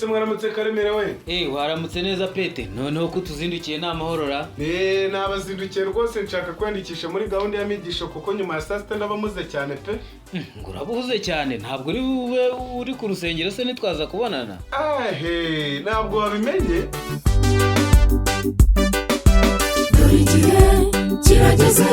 mwaramutse karemerewe. Waramutse neza Pete. Noneho ko tuzindukiye n'amahorora. Nabazindukiye rwose nshaka kwandikisha muri gahunda ya migisho kuko nyuma ya saa sita ndabamuze cyane pe. Ngurabuze cyane, ntabwo uri ku rusengero se nitwaza kubonana. Ntabwo wabimenye. Kirageze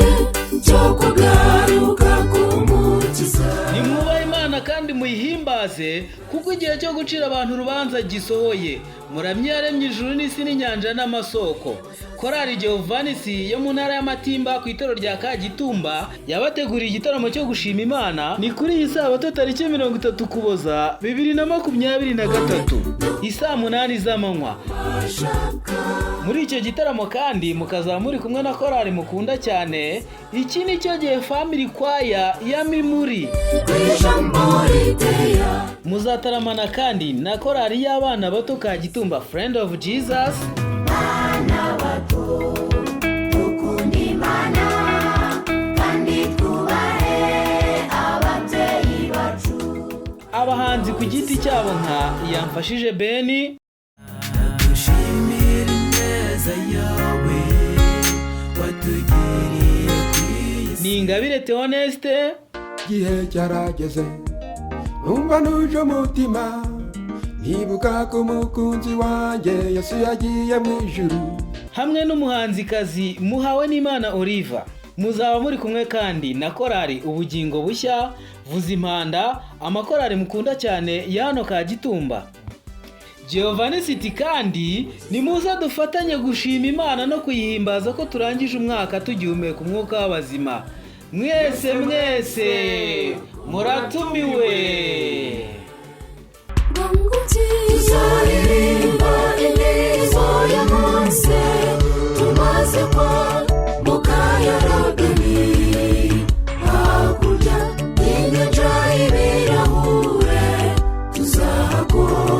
cyo kugaruka kumukiza. Nimwubahe Imana kandi muyihimbaze kuko igihe cyo gucira abantu urubanza gisohoye. Muramye yaremye ijuru n'isi n'inyanja n'amasoko. Korali Jehovanis yo mu ntara y'Amatimba ku itoro rya Kagitumba yabateguriye igitaramo cyo gushima Imana ni kuri iyi Sabato tariki 30 Ukuboza 2023 isaa 8 z'amanywa. Muri icyo gitaramo kandi mukazaba muri kumwe na korali mukunda cyane. Iki ni cyo gihe family choir ya Mimuri. Muzataramana kandi na korali y'abana bato Kagitumba Friend of Jesus. Abahanzi ku giti cyabo nka Yamfashije Beni, Ningabire Theoneste, gihe cyarageze numva nuje umutima nibuka ko umukunzi wanjye Yesu yagiye mu ijuru, hamwe n'umuhanzikazi Muhawe n'Imana Oliva. Muzaba muri kumwe kandi na korali Ubugingo Bushya, Vuza Impanda, amakorali mukunda cyane yano Kagitumba. Jehovanis kandi nimuza dufatanye gushima Imana no kuyihimbaza ko turangije umwaka tugihumeka umwuka w'abazima. Mwese muratumiwe. Tuzaririmba indirimbo ya Mose tumaze kwa Mukayaragani hakurya y'inyanja y'ibirahure tuzahakora